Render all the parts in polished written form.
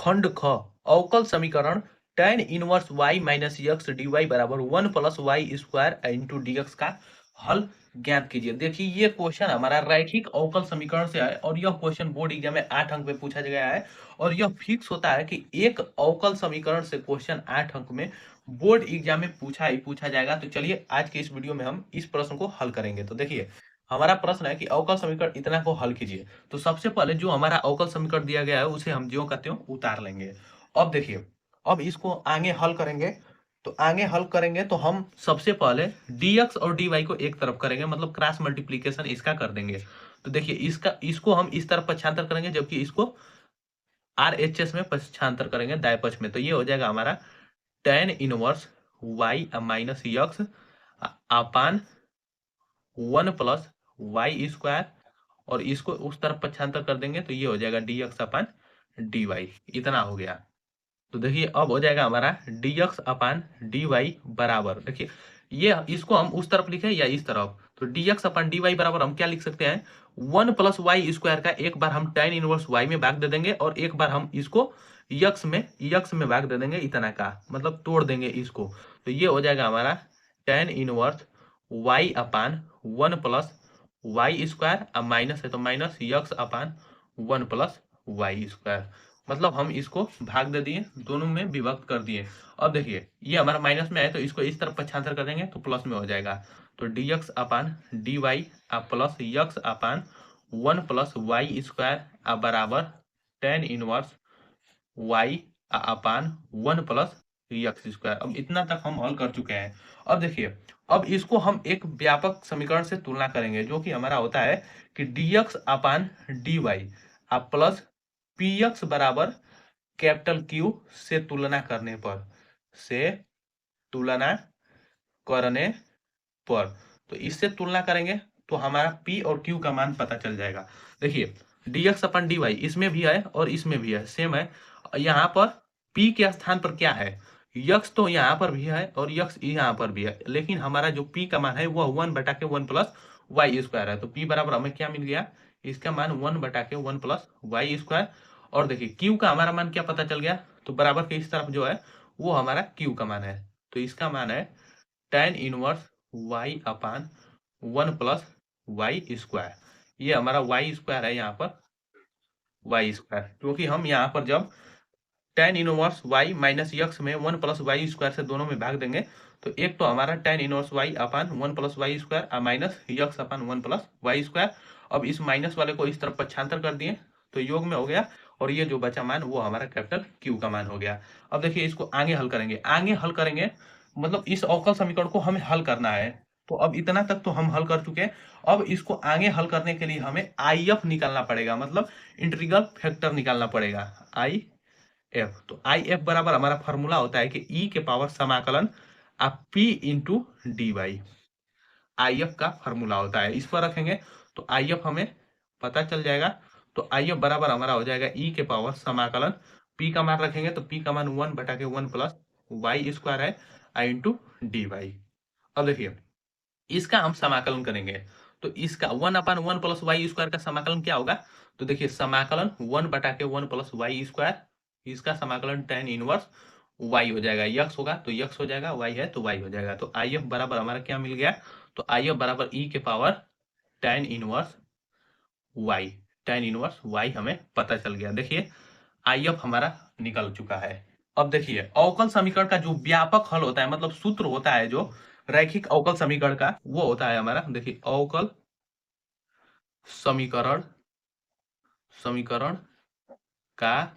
खंड ख अवकल समीकरण tan inverse y minus X D Y बराबर 1 + y² इंटू डी एक्स का हल ज्ञात कीजिए। देखिए ये क्वेश्चन हमारा रैखिक अवकल समीकरण से है और यह क्वेश्चन बोर्ड एग्जाम में 8 अंक में पूछा गया है और यह फिक्स होता है कि एक अवकल समीकरण से क्वेश्चन 8 अंक में बोर्ड एग्जाम में पूछा ही पूछा जाएगा। तो चलिए आज के इस वीडियो में हम इस प्रश्न को हल करेंगे। तो देखिए हमारा प्रश्न है कि अवकल समीकरण इतना को हल कीजिए। तो सबसे पहले जो हमारा अवकल समीकरण दिया गया है उसे हम ज्यों का त्यों उतार लेंगे। अब देखिए अब इसको आगे हल करेंगे। तो आगे हल करेंगे तो हम सबसे पहले dx और dy को एक तरफ करेंगे, मतलब क्रॉस मल्टीप्लीकेशन इसका कर देंगे। तो देखिए इसको हम इस तरफ पक्षांतर करेंगे जबकि इसको RHS में पक्षांतर करेंगे दाएं पक्ष में। तो ये हो जाएगा हमारा tan inverse y minus x upon 1 + y² और इसको उस तरफ पक्षांतर कर देंगे तो ये हो जाएगा dx अपान dy। इतना हो गया। तो देखिए अब हो जाएगा हमारा dx अपान dy बराबर, देखिए ये इसको हम उस तरफ लिखे या इस तरफ। तो dx अपान dy बराबर हम क्या लिख सकते हैं, 1 + y² का एक बार हम tan इनवर्स y में भाग दे देंगे और एक बार हम इसको x में भाग दे देंगे, इतना का मतलब तोड़ देंगे इसको। तो ये हो जाएगा हमारा tan इनवर्स y अपान 1 + y² अब माइनस है तो माइनस x अपान 1 + y²। मतलब हम इसको भाग दे दिए, दोनों में विभक्त कर दिए। अब देखिए ये हमारा माइनस में है तो इसको इस तरफ पक्षांतर कर देंगे तो प्लस में हो जाएगा। तो dx अपान dy प्लस x अपान 1 + y² बराबर tan इनवर्स y अपान 1 + x²। अब इतना तक हम हल कर चुके हैं। अब देखिए अब इसको हम एक व्यापक समीकरण से तुलना करेंगे जो कि हमारा होता है कि dx अपान dy प्लस px बराबर कैपिटल Q से तुलना करने पर तो इससे तुलना करेंगे तो हमारा P और Q का मान पता चल जाएगा। देखिए dx अपन dy इसमें भी है और इसमें भी है, सेम है। यहाँ पर P के स्थान पर क्या है, x तो यहाँ पर भी है और x यहाँ पर भी है, लेकिन हमारा जो P का मान है वह 1/1 + y² है। तो P बराबर हमें क्या मिल गया, इसका मान 1/1 + y²। और देखिए Q का हमारा मान क्या पता चल गया, तो बराबर के इस तरफ जो है वो हमारा Q का मान है। तो इसका मान है tan इनवर्स y अपान 1 + y²। ये हमारा y² है यहाँ पर y², क्योंकि हम यहाँ पर जब tan inverse y minus x में 1 + y² से दोनों में भाग देंगे तो एक तो हमारा tan इनवर्स y अपान 1 + y² माइनस x अपान 1 + y²। अब इस माइनस वाले को इस तरफ पक्षांतर कर दिए तो योग में हो गया और ये जो बचा मान वो हमारा कैपिटल Q का मान हो गया। अब देखिए इसको आगे हल करेंगे, मतलब इस अवकल समीकरण को हमें हल करना है। तो अब इतना तक तो हम हल कर चुके हैं। अब इसको आगे हल करने के लिए हमें IF निकालना पड़ेगा, मतलब इंटीग्रल फैक्टर निकालना पड़ेगा IF। तो IF बराबर हमारा फॉर्मूला होता है कि e के पावर समाकलन P into D Y, IF का फॉर्मूला होता है। इस पर रखेंगे तो IF हमें पता चल जाएगा। तो IF बराबर हमारा हो जाएगा e के पावर समाकलन, P का मान रखेंगे तो P का मान 1/1 + y² है इंटू डी वाई। अब देखिए इसका हम समाकलन करेंगे तो इसका 1/1 + y² का समाकलन क्या होगा, तो देखिए समाकलन 1/1 + y², इसका समाकलन tan इनवर्स y हो जाएगा, x होगा तो x हो जाएगा, y है तो y हो जाएगा। तो IF बराबर हमारा क्या मिल गया, तो IF बराबर e के पावर tan इनवर्स y हमें पता चल गया। देखिए IF हमारा निकल चुका है। अब देखिए अवकल समीकरण का जो व्यापक हल होता है, मतलब सूत्र होता है जो रैखिक अवकल समीकरण का, वो होता है हमारा, देखिए अवकल समीकरण का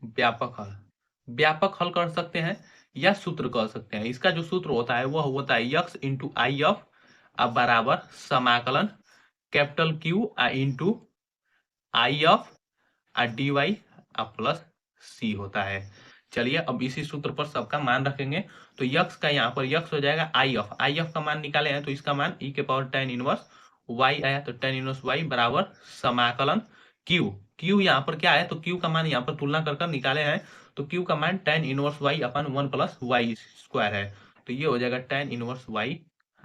व्यापक हल कर सकते हैं या सूत्र कर सकते हैं। इसका जो सूत्र होता है वह होता है x इंटू IF बराबर समाकलन capital Q into IF dy plus c होता है। चलिए अब इसी सूत्र पर सबका मान रखेंगे तो x का यहाँ पर x हो जाएगा IF का मान निकाले हैं तो इसका मान e के पावर tan इनवर्स y आया, तो tan इनवर्स y बराबर समाकलन Q यहाँ पर क्या है, तो Q का मान यहाँ पर तुलना कर निकाले हैं तो Q का मान tan इनवर्स y अपन 1 + y² है। तो ये हो जाएगा tan इनवर्स y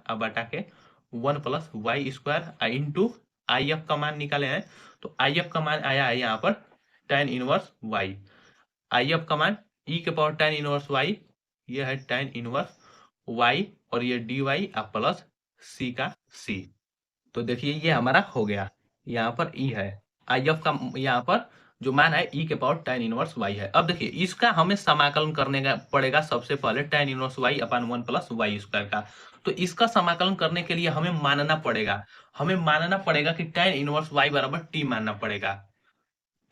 अब बटा के 1 + y² इंटू IF का मान निकाले हैं तो IF का मान आया है यहाँ पर tan inverse y IF command e के पावर tan इनवर्स y, ये है tan इनवर्स y और ये dy प्लस c का c। तो देखिए ये हमारा हो गया, यहाँ पर e है, IF का यहाँ पर जो मान है e के पावर tan इनवर्स y है। अब देखिए इसका हमें समाकलन करने का पड़ेगा सबसे पहले tan इनवर्स y अपन 1 प्लस वाई स्क्वायर का। तो इसका समाकलन करने के लिए हमें मानना पड़ेगा कि tan इनवर्स y बराबर t मानना पड़ेगा,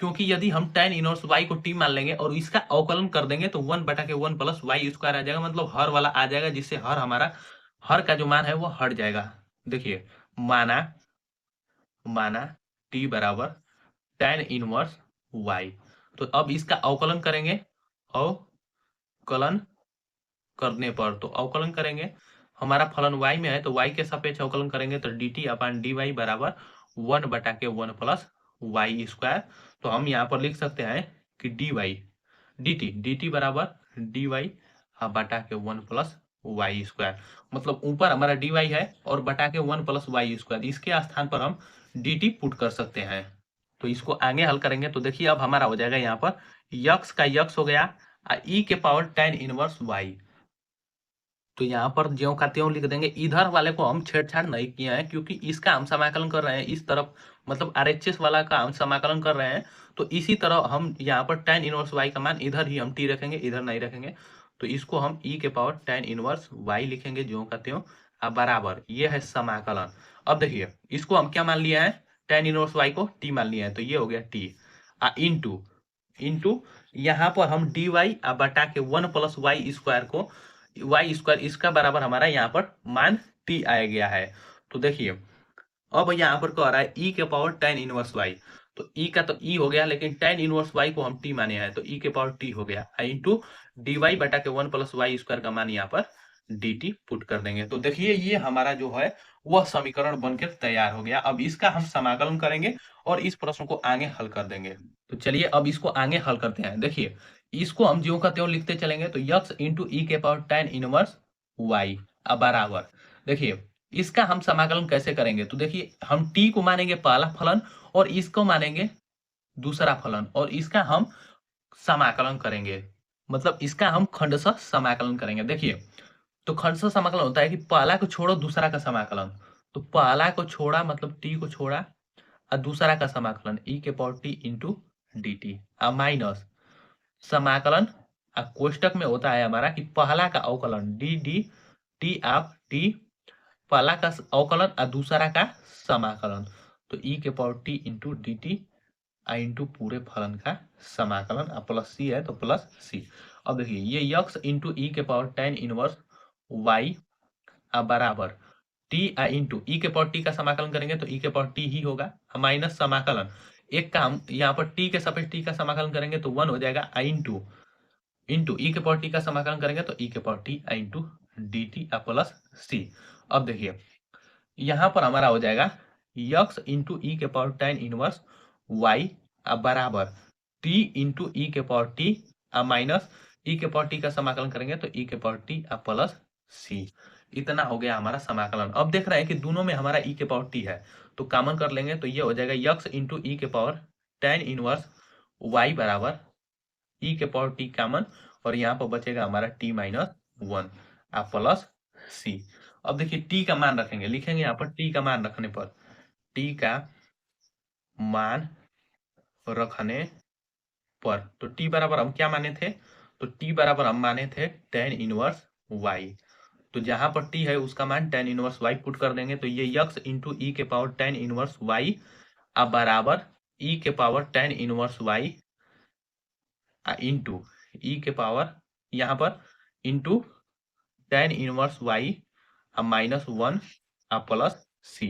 क्योंकि यदि हम tan इनवर्स y को t मान लेंगे और इसका अवकलन कर देंगे तो 1 बटा के 1 प्लस वाई स्क्वायर आ जाएगा, मतलब हर वाला आ जाएगा, जिससे हर का जो मान है वो हट जाएगा। देखिए माना t बराबर tan इनवर्स y, तो अब इसका अवकलन करेंगे, अवकलन करने पर तो अवकलन करेंगे, हमारा फलन y में है तो y के सापेक्ष अवकलन करेंगे तो dt अपान dy बराबर 1 बटा के 1 प्लस वाई स्क्वायर। तो हम यहाँ पर लिख सकते हैं कि dt बराबर dy बटा के 1 प्लस वाई स्क्वायर, मतलब ऊपर हमारा dy है और बटा के 1 प्लस वाई स्क्वायर, इसके स्थान पर हम dt पुट कर सकते हैं। तो इसको आगे हल करेंगे तो देखिए अब हमारा हो जाएगा यहाँ पर यक्स का यक्स हो गया e के पावर tan इनवर्स y। तो यहाँ पर ज्यों का त्यों लिख देंगे, इधर वाले को हम छेड़छाड़ नहीं किए हैं क्योंकि इसका हम समाकलन कर रहे हैं इस तरफ, मतलब RHS वाला का हम समाकलन कर रहे हैं। तो इसी तरह हम यहाँ पर tan इनवर्स y का मान इधर ही हम t रखेंगे, इधर नहीं रखेंगे। तो इसको हम e के पावर tan इनवर्स y लिखेंगे ज्यों का त्यों बराबर, ये है समाकलन। अब देखिए इसको हम क्या मान लिया है, tan इनवर्स y को t मान लिया है, तो ये हो गया t इंटू यहाँ पर हम dy बटा के 1 प्लस वाई स्क्वायर को वाई स्क्वायर इसका बराबर हमारा यहाँ पर मान t आ गया है। तो देखिए अब यहाँ पर कह रहा है e के पावर tan इनवर्स y, तो e का तो e हो गया, लेकिन tan इनवर्स y को हम t माने हैं तो e के पावर t हो गया इंटू dy बटा के 1 प्लस वाई स्क्वायर का मान यहाँ पर dt पुट कर देंगे। तो देखिए ये हमारा जो है वह समीकरण बनकर तैयार हो गया। अब इसका हम समाकलन करेंगे और इस प्रश्न को आगे हल कर देंगे। तो चलिए अब इसको आगे हल करते हैं। देखिए इसको हम ज्यों का त्यों लिखते चलेंगे तो यक्स इंटू ई के पावर tan इनवर्स y बराबर, देखिए इसका हम समाकलन कैसे करेंगे, तो देखिए हम t को मानेंगे पहला फलन और इसको मानेंगे दूसरा फलन और इसका हम समाकलन करेंगे, मतलब इसका हम खंडशः समाकलन करेंगे। देखिए तो खंडशः समाकलन होता है कि पहला को छोड़ो दूसरा का समाकलन, तो पहला को छोड़ा मतलब t को छोड़ा और दूसरा का समाकलन e के power t into d T minus समाकलन कोष्टक में होता है हमारा कि पहला का अवकलन डी डी टी आप टी, पहला का अवकलन और दूसरा का समाकलन, तो e के power t into d T into पूरे फलन का समाकलन प्लस सी है तो प्लस सी। अब देखिए ये यक्स इंटू ई के पावर tan इनवर्स y बराबर t इंटू ई के पावर t का समाकलन करेंगे तो e के पावर t ही होगा माइनस समाकलन एक का हम यहाँ पर t के सापेक्ष t का समाकलन करेंगे तो 1 हो जाएगा इंटू ई के पावर t का समाकलन करेंगे तो e के power t into d t plus c. अब देखिए यहाँ पर हमारा हो जाएगा यक्स इंटू ई के पावर tan इनवर्स y बराबर t इंटू ई के पावर t माइनस ई के पावर t का समाकलन करेंगे तो e के पावर t प्लस सी। इतना हो गया हमारा समाकलन। अब देख रहे हैं कि दोनों में हमारा e के पावर t है तो कॉमन कर लेंगे तो ये हो जाएगा यक्स इंटू ई के पावर tan इनवर्स y बराबर e के पावर t कॉमन और यहाँ पर बचेगा हमारा t माइनस 1 प्लस सी। अब देखिए t का मान रखेंगे, लिखेंगे यहाँ पर t का मान रखने पर, t का मान रखने पर तो t बराबर हम क्या माने थे, तो t बराबर हम माने थे tan इनवर्स y, तो जहां पर t है उसका मान tan इनवर्स y पुट कर देंगे तो ये यक्स इंटू ई के पावर tan इनवर्स y बराबर e के power tan inverse y into e के पावर यहाँ पर into tan inverse y minus 1 plus c.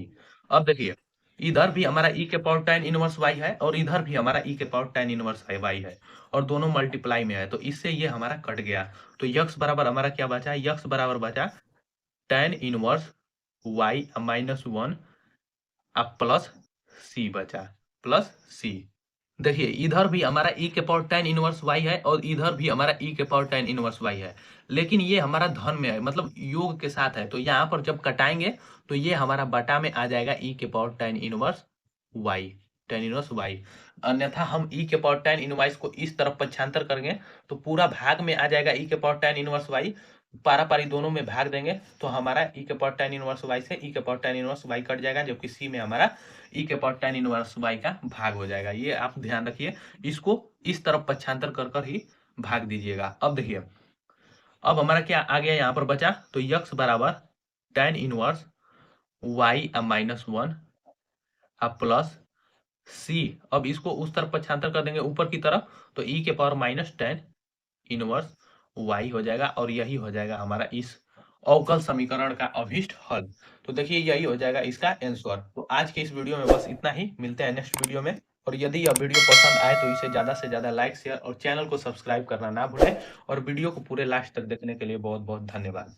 अब देखिए इधर भी हमारा e के पावर tan इनवर्स y है और इधर भी हमारा e के पावर tan इनवर्स y है और दोनों मल्टीप्लाई में है तो इससे ये हमारा कट गया। तो यक्स बराबर हमारा क्या बचा, यक्स बराबर बचा tan inverse y minus 1 plus c बचा, प्लस सी। देखिए इधर भी हमारा e के पावर tan इनवर्स y है और इधर भी हमारा e के पावर tan इनवर्स y है, लेकिन ये हमारा धन में है मतलब योग के साथ है, तो यहाँ पर जब कटाएंगे तो ये हमारा बटा में आ जाएगा e के power tan inverse y, tan inverse y। अन्यथा हम e के पावर tan इनवर्स को इस तरफ पक्षांतर करेंगे तो पूरा भाग में आ जाएगा e के पावर tan इनवर्स y, पारा-पारी दोनों में भाग देंगे तो हमारा e के पावर tan इनवर्स y से e के power tan inverse y cut जाएगा, जबकि c में हमारा e के पावर tan इनवर्स y का भाग हो जाएगा। ये आप ध्यान रखिए, इसको इस तरफ पक्षांतर कर कर ही भाग दीजिएगा। अब देखिए, अब हमारा क्या आ गया यहाँ पर बचा, तो x बराबर tan inverse y minus 1 plus c। अब इसको उस तरफ पक्षांतर कर देंगे ऊपर की तरफ तो e के power minus tan inverse y हो जाएगा, और यही हो जाएगा हमारा इस अवकल समीकरण का अभीष्ट हल। तो देखिए यही हो जाएगा इसका आंसर। तो आज के इस वीडियो में बस इतना ही, मिलते हैं नेक्स्ट वीडियो में। और यदि यह वीडियो पसंद आए तो इसे ज़्यादा से ज़्यादा लाइक, शेयर और चैनल को सब्सक्राइब करना ना भूलें। और वीडियो को पूरे लास्ट तक देखने के लिए बहुत बहुत धन्यवाद।